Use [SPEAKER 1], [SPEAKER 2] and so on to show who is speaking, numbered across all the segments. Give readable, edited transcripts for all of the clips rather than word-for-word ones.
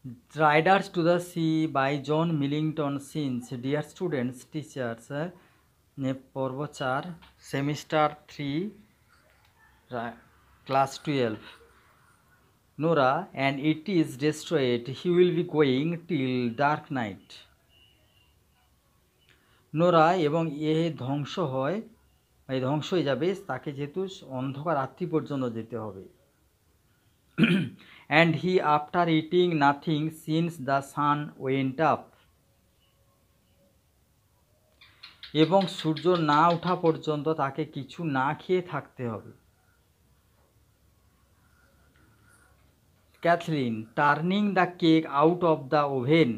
[SPEAKER 1] Riders to the Sea by John Millington Synge. Dear students, teachers, পর্ব 4 semester 3 class 12. Nora, and it is destroyed. He will be going till dark night. Nora এবং ধ্বংস হয়, ধ্বংস হয়ে যাবে তাকে, যেহেতু অন্ধকার রাত্রি পর্যন্ত যেতে হবে। And he, after eating nothing since the sun went up. এবং সূর্য না ওঠা পর্যন্ত তাকে কিছু না খেয়ে থাকতে হবে। Kathleen, turning the cake out of the oven.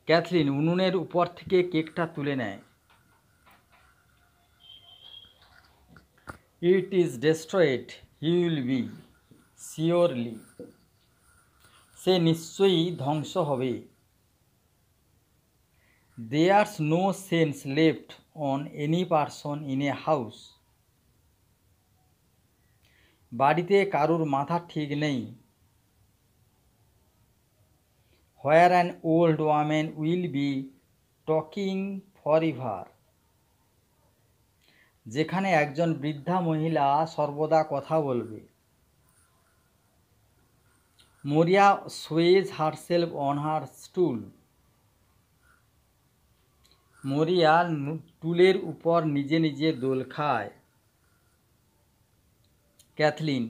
[SPEAKER 1] Kathleen উনুনের উপর থেকে কেকটা তুলে নেয়। It is destroyed. He will be. Surely. সে নিশ্চয়ই ধ্বংস হবে। There's no sense left on any person in a house. বাড়িতে কারুর মাথা ঠিক নেই। Where an old woman will be talking forever. যেখানে একজন বৃদ্ধা মহিলা সর্বদা কথা বলবে। Moria sways herself on her stool. মরিয়া টুলের উপর নিজে নিজে দোল খায়। Kathleen,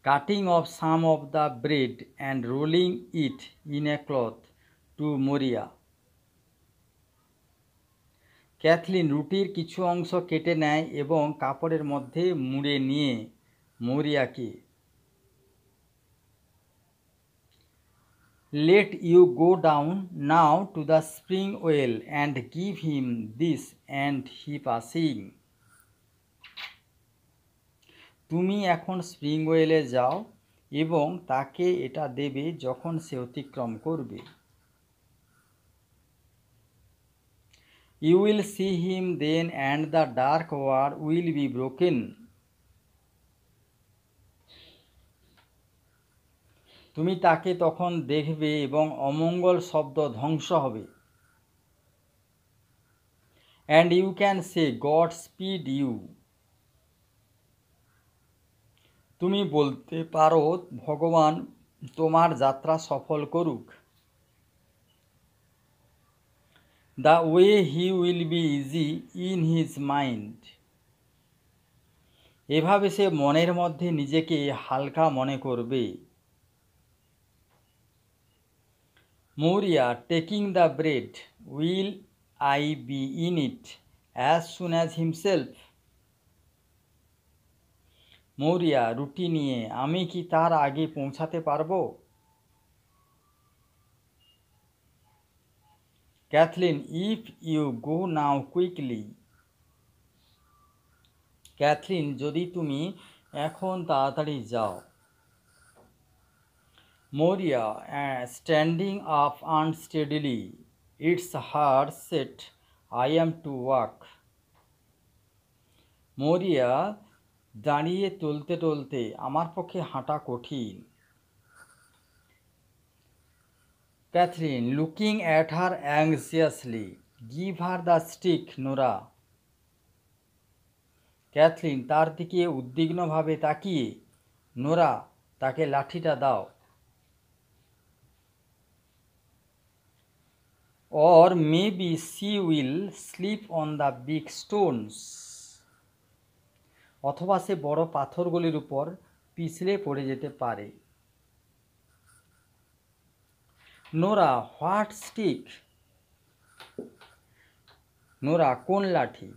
[SPEAKER 1] cutting off some of the bread and rolling it in a cloth to Maurya. Kathleen রুটির কিছু অংশ কেটে নেয় এবং কাপড়ের মধ্যে মুড়ে নিয়ে মরিয়াকে। Let you go down now to the spring well and give him this and he passing. তুমি এখন স্প্রিং ওয়েলে যাও এবং তাকে এটা দেবে যখন সে অতিক্রম করবে। You will see him then and the dark word will be broken. তুমি তাকে তখন দেখবে এবং অমঙ্গল শব্দ ধ্বংস হবে। And you can say God speed you. তুমি বলতে পারো ভগবান তোমার যাত্রা সফল করুক। The way he will be easy in his mind. এভাবে সে মনের মধ্যে নিজেকে হালকা মনে করবে। Moria, taking the bread, will I be in it as soon as himself? মরিয়া, রুটি নিয়ে আমি কি তার আগে পৌঁছাতে পারবো? Kathleen, if you go now quickly. Kathleen, যদি তুমি এখন তাড়াতাড়ি যাও। Maurya, standing up unsteadily, it's hard set I am to walk. Maurya, দাঁড়িয়ে টলতে টলতে আমার পক্ষে হাঁটা কঠিন। Catherine, looking at her anxiously, give her the stick Nora. Catherine তার দিকে উদ্বিগ্নভাবে তাকিয়ে, নোরা তাকে লাঠিটা দাও। Or maybe she will slip on the big stones. অথবা সে বড় পাথরগুলির উপর পিছলে পড়ে যেতে পারে। Nora, what stick? নোরা, কোন লাঠি?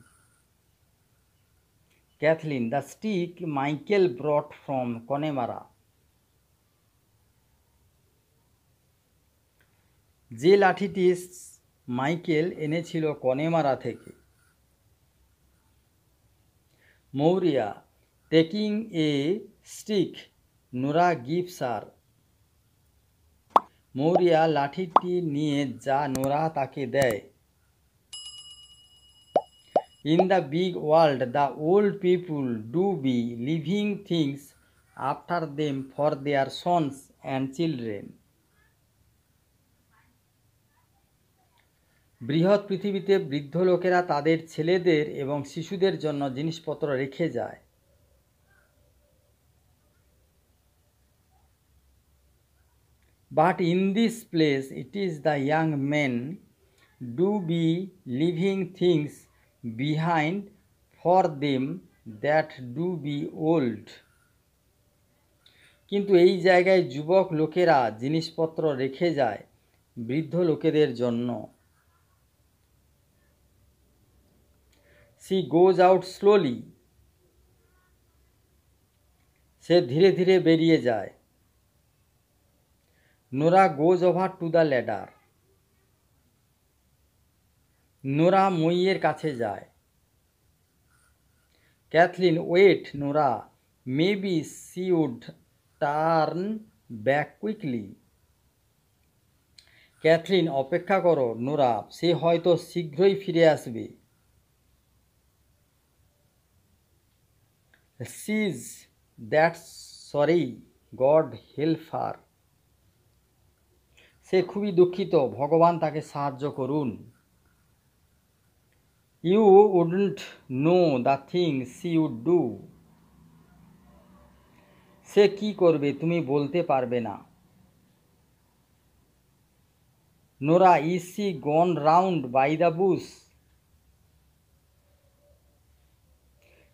[SPEAKER 1] Kathleen, the stick Michael ব্রট from কনেমারা। যে লাঠিটি মাইকেল এনেছিল কনেমারা থেকে। Maurya, taking a stick Nora gives হার। মৌরিয়া লাঠিটি নিয়ে যা নোরা তাকে দেয়। In the big world the old people do B living things after them for their sons and children. বৃহৎ পৃথিবীতে বৃদ্ধ লোকেরা তাদের ছেলেদের এবং শিশুদের জন্য জিনিসপত্র রেখে যায়। But in this place it is the young men do be leaving things behind for them that do be old. কিন্তু এই জায়গায় যুবক লোকেরা জিনিসপত্র রেখে যায় বৃদ্ধ লোকেদের জন্য। She goes out slowly. সে ধীরে ধীরে বেরিয়ে যায়। Nora goes over to the ladder. Nora মইয়ের কাছে যায়। ক্যাথলিন wait নোরা, maybe she would turn back quickly. Kathleen অপেক্ষা করো নোরা, সে হয়তো শীঘ্রই ফিরে আসবে। She's that's sorry, God help her. সে খুবই দুঃখিত, ভগবান তাকে সাহায্য করুন। You wouldn't know the things she would do. সে কি করবে তুমি বলতে পারবে না। Nora is she gone round by the bush?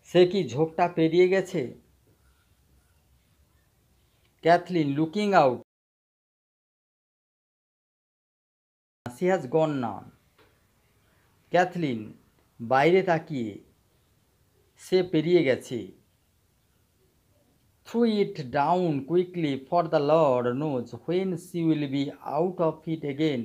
[SPEAKER 1] সে কি ঝোপটা পেরিয়ে গেছে। Kathleen looking out, she has gone now. Kathleen বাইরে তাকিয়ে, সে পেরিয়ে গেছে। Throw it down quickly, for the Lord knows when she will be out of it again.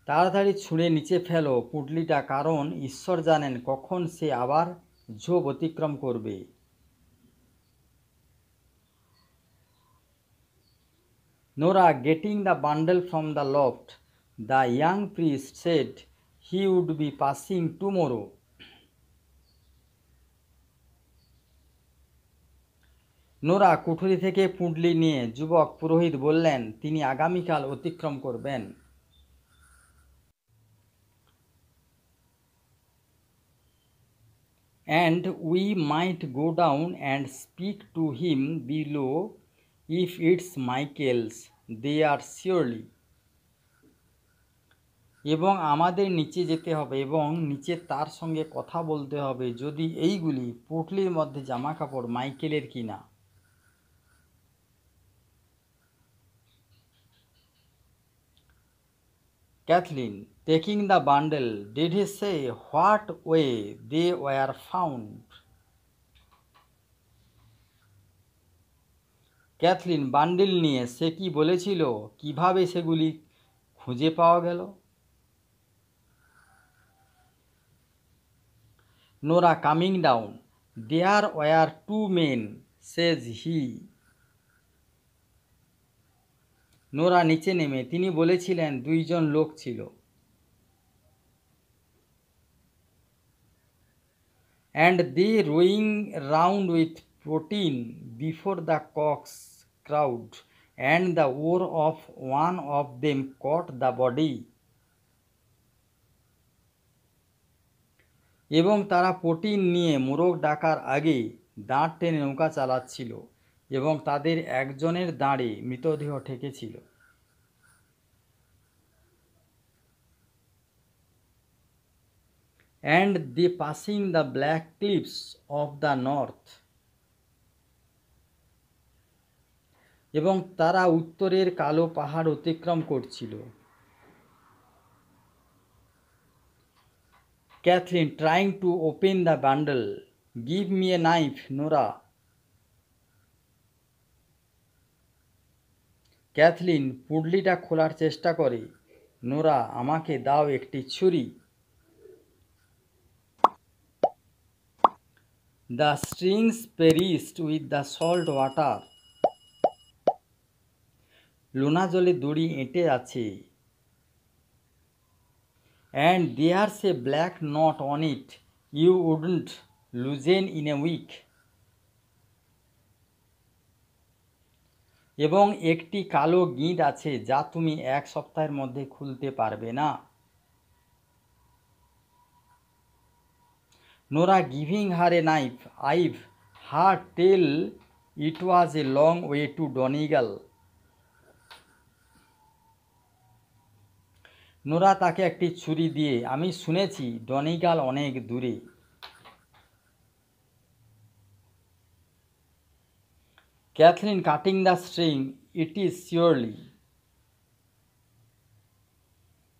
[SPEAKER 1] তাড়াতাড়ি ছুঁড়ে নিচে ফেলো পুঁটলিটা, কারণ ঈশ্বর জানেন কখন সে আবার ঝোপ অতিক্রম করবে। Nora getting the bundle from the loft, the young priest said he would be passing tomorrow. Nora কুঠুরি থেকে পুঁটলি নিয়ে যুবক পুরোহিত বললেন তিনি আগামীকাল অতিক্রম করবেন। And we might go down and speak to him below if it's Michael's, they are surely. এবং আমাদের নিচে যেতে হবে এবং নিচে তার সঙ্গে কথা বলতে হবে যদি এইগুলি পুঁটলির মধ্যে জামা কাপড় মাইকেলের কিনা। Kathleen taking the bundle, did he say what way they were found? Kathleen bundle নিয়ে সে কি বলেছিল কিভাবে সেগুলি খুঁজে পাওয়া গেল। Nora coming down, there were two men, says he. নোরা নিচে নেমে তিনি বলেছিলেন দুইজন লোক ছিল। And they rowing round with protein before the cocks crowed, and the oar of one of them caught the body. এবং তারা প্রোটিন নিয়ে মোরগ ডাকার আগে দাঁড় টেনে নৌকা চালাচ্ছিল এবং তাদের একজনের দাঁড়ে মৃতদেহ ঠেকেছিল। And they passing the black cliffs of the north. এবং তারা উত্তরের কালো পাহাড় অতিক্রম করছিল। Kathleen trying to open the bundle, give me a knife, নোরা। ক্যাথলিন পুঁটলিটা খোলার চেষ্টা করে, নোরা আমাকে দাও একটি ছুরি। The strings perished with the salt water. লোনা জলে দড়ি এঁটে আছে। And there's a black knot on it, you wouldn't loosen in a week, এবং একটি কালো গিঁট আছে যা তুমি এক সপ্তাহের মধ্যে খুলতে পারবে না। Nora giving her a knife, I've heard tell it was a long way to Donegal. Nora তাকে একটি ছুরি দিয়ে, আমি শুনেছি ডনিগাল অনেক দূরে। Kathleen cutting the string, it is surely.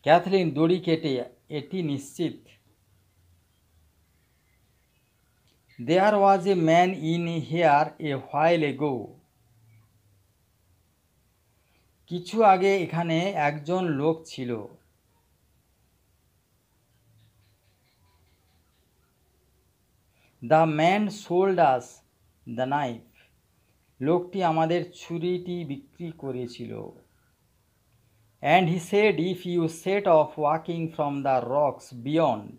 [SPEAKER 1] Kathleen দড়ি কেটে, এটি নিশ্চিত। There was a man in here a while ago, কিছু আগে এখানে একজন লোক ছিল। The man sold us the knife, লোকটি আমাদের ছুরিটি বিক্রি করেছিল। And he shed if you set off walking from the rocks beyond,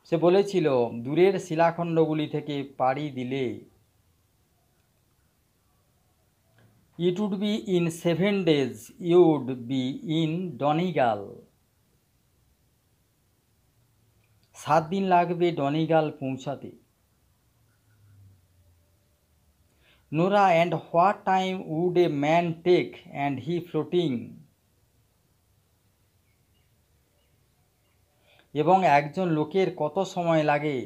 [SPEAKER 1] সে বলেছিল দূরের শিলাখণ্ডগুলি থেকে পাড়ি দিলে, it would be in 7 days you would be in Donegal, 7 দিন লাগবে ডনিগাল পৌঁছাতে। Nora and what time would a man take and he floating, এবং একজন লোকের কত সময় লাগে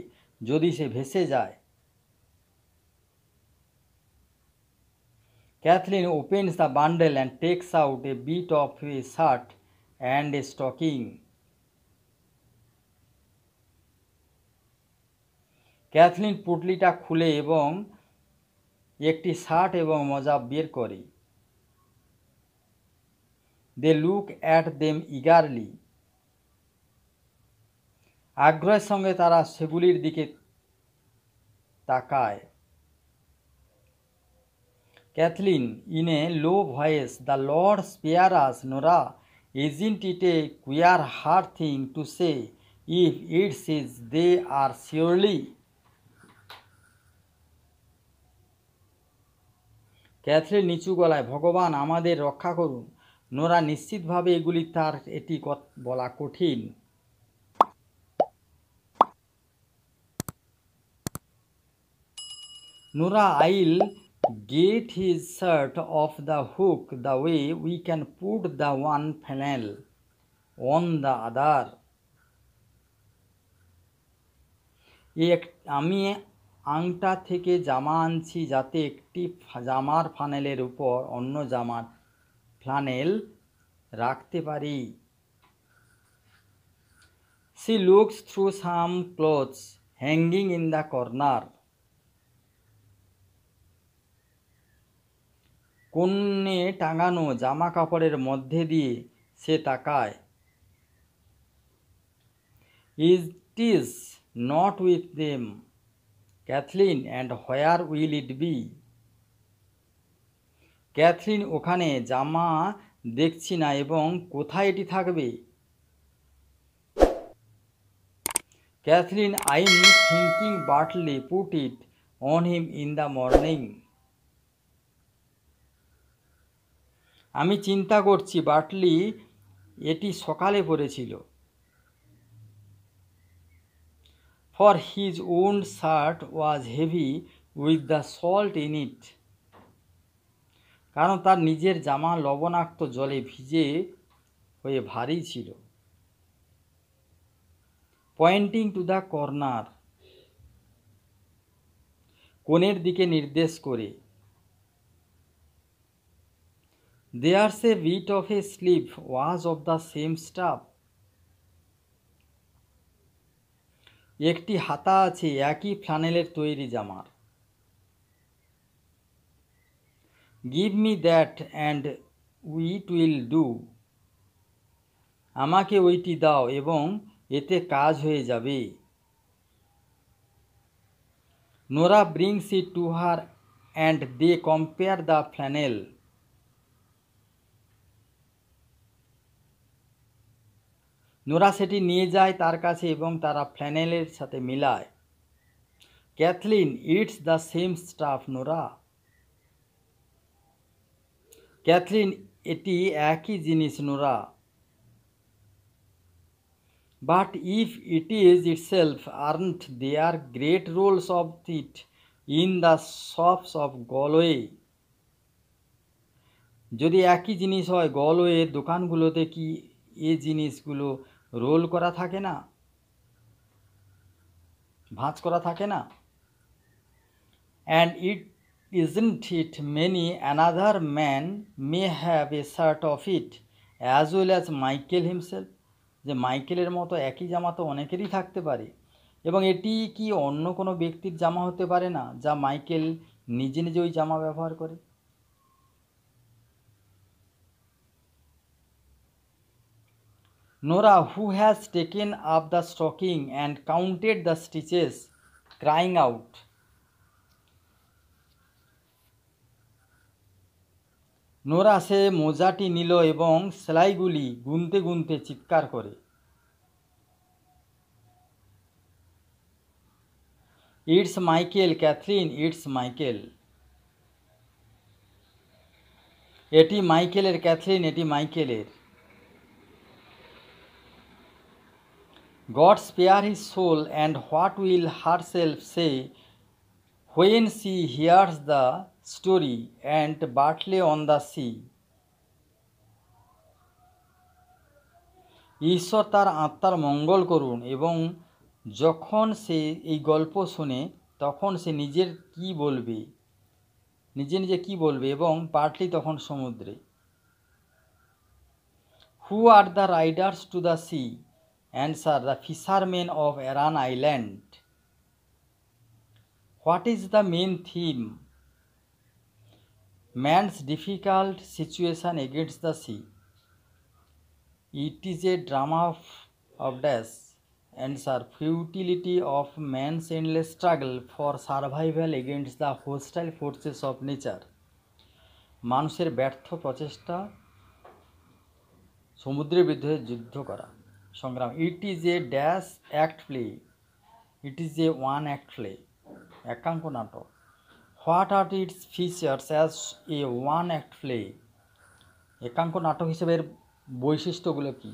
[SPEAKER 1] যদি সে ভেসে যায়। Kathleen opens the bundle and takes out a bit of a shirt and a stocking, Kathleen পুটলিটা খুলে এবং একটি শার্ট এবং মোজা বের করে। They look at them eagerly, আগ্রহের সঙ্গে তারা সেগুলির দিকে তাকায়। Kathleen in a low voice, the Lord spare us Nora, isn't it a queer hard thing to say if it's his they are surely. Kathleen নিচু গলায়, ভগবান আমাদের রক্ষা করুন। নোরা নিশ্চিতভাবে এগুলি তার, এটি বলা কঠিন। নোরা, আইল get his shirt off the hook the way we can put the one flannel on the other. আমি আংটা থেকে জামা আনছি যাতে একটি জামার ফানেলের উপর অন্য জামার ফ্লানেল রাখতে পারি। She looks through some clothes hanging in the corner. কোণে টাঙানো জামা কাপড়ের মধ্যে দিয়ে সে তাকায়। It is not with them, Kathleen, and where will it be? Kathleen, ওখানে জামা দেখছি না এবং কোথায় এটি থাকবে। Kathleen, I am thinking Bartley put it on him in the morning. আমি চিন্তা করছি বার্টলি এটি সকালে পরেছিল। For his own shirt was heavy with the salt in it. কারণ তার নিজের জামা লবণাক্ত জলে ভিজে হয়ে ভারী ছিল। Pointing to the corner, কোণের দিকে নির্দেশ করে। There's a bit of a sleeve was of the same stuff. একটি হাতা আছে একই ফ্লানেলের তৈরি জামার। Give me that and it will do. আমাকে ওইটি দাও এবং এতে কাজ হয়ে যাবে। Nora brings it to her and they compare the flannel. Nora সেটি নিয়ে যায় তার কাছে এবং তারা ফ্ল্যানেলের সাথে মিলায়। Kathleen, it's the same stuff Nora. Kathleen, এটি একই জিনিস Nora. But if it is itself, aren't there great rolls of it in the shops of Galway? যদি একই জিনিস হয়, গলওয়ের দোকানগুলোতে কি এ জিনিসগুলো রোল করা থাকে না, ভাঁজ করা থাকে না? And it isn't it many another man may have a shirt of it as well as Michael himself? যে মাইকেলের মতো একই জামা তো অনেকেরই থাকতে পারে, এবং এটি কি অন্য কোনো ব্যক্তির জামা হতে পারে না যা মাইকেল নিজে নিজে ওই জামা ব্যবহার করে? Nora, who has taken up the stocking and counted the stitches, crying out. Nora সে মোজাটি নিল এবং সেলাইগুলি গুনতে গুনতে চিৎকার করে। It's Michael, Catherine, it's Michael. এটি মাইকেলের ক্যাথরিন, এটি মাইকেলের। God spare his soul, and what will herself say when she hears the story and Bartley on the sea? ঈশ্বর তার আত্মার মঙ্গল করুন, এবং যখন সে এই গল্প শোনে তখন সে নিজে নিজে কি বলবে, এবং বার্টলি তখন সমুদ্রে। Who are the riders to the sea? Answer, the fishermen of Aran island. What is the main theme? Man's difficult situation against the sea. It is a drama of dash. Answer, futility of man's endless struggle for survival against the hostile forces of nature. মানুষের ব্যর্থ প্রচেষ্টা সমুদ্রের বিরুদ্ধে যুদ্ধ করা, সংগ্রাম। It is a dash act play. It is a one act play, একাঙ্ক নাটক। What are its features as a one act play? একাঙ্ক নাটক হিসেবে বৈশিষ্ট্যগুলো কী?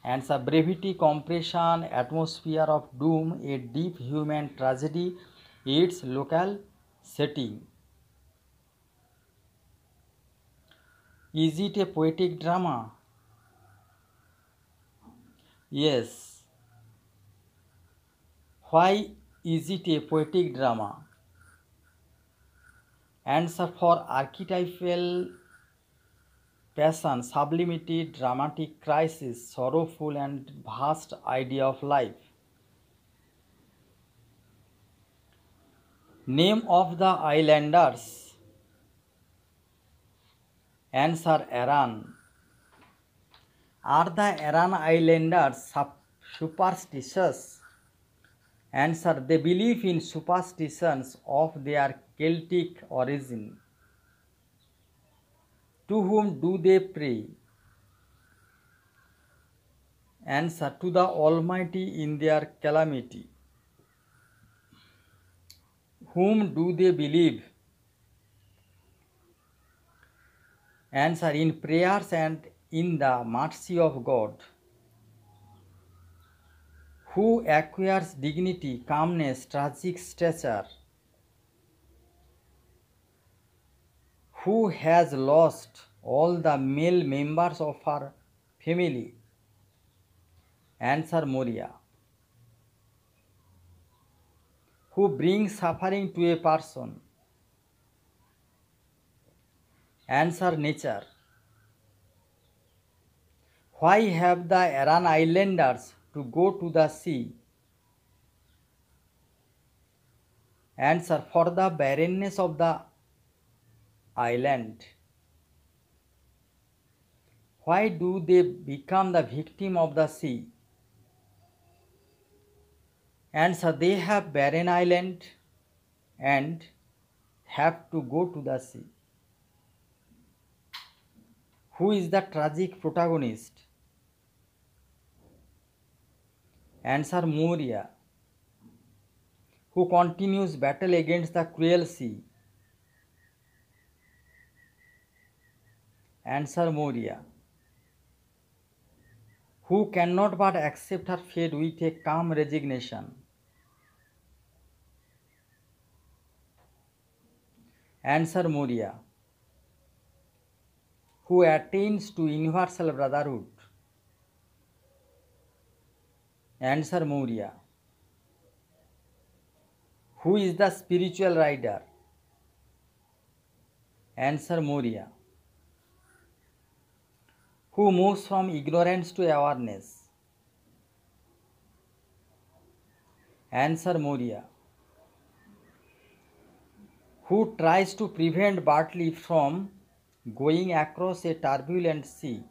[SPEAKER 1] Answer, brevity, compression, atmosphere of doom, a deep human tragedy, its local setting. Is it a poetic drama? Yes. Why is it a poetic drama? Answer, for archetypal passion, sublimity, dramatic crisis, sorrowful and vast idea of life. Name of the islanders? Answer, Aran. Are the Aran islanders superstitious? Answer, they believe in superstitions of their Celtic origin. To whom do they pray? Answer, to the Almighty in their calamity. Whom do they believe? Answer, in prayers and in the mercy of God. Who acquires dignity, calmness, tragic stature? Who has lost all the male members of her family? Answer, Moria. Who brings suffering to a person? Answer, nature. Why have the Aran islanders to go to the sea? Answer, for the barrenness of the island. Why do they become the victim of the sea? Answer, they have barren island and have to go to the sea. Who is the tragic protagonist? Answer Moria. Who continues battle against the cruel sea? Answer Moria. Who cannot but accept her fate with a calm resignation? Answer Moria. Who attains to universal brotherhood? Answer Moria. Who is the spiritual rider? Answer Moria. Who moves from ignorance to awareness? Answer Moria. Who tries to prevent Bartley from going across a turbulent sea?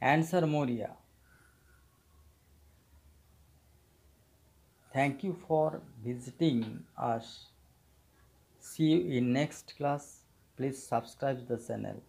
[SPEAKER 1] Answer Moria. Thank you for visiting us. See you in next class. Please subscribe the channel.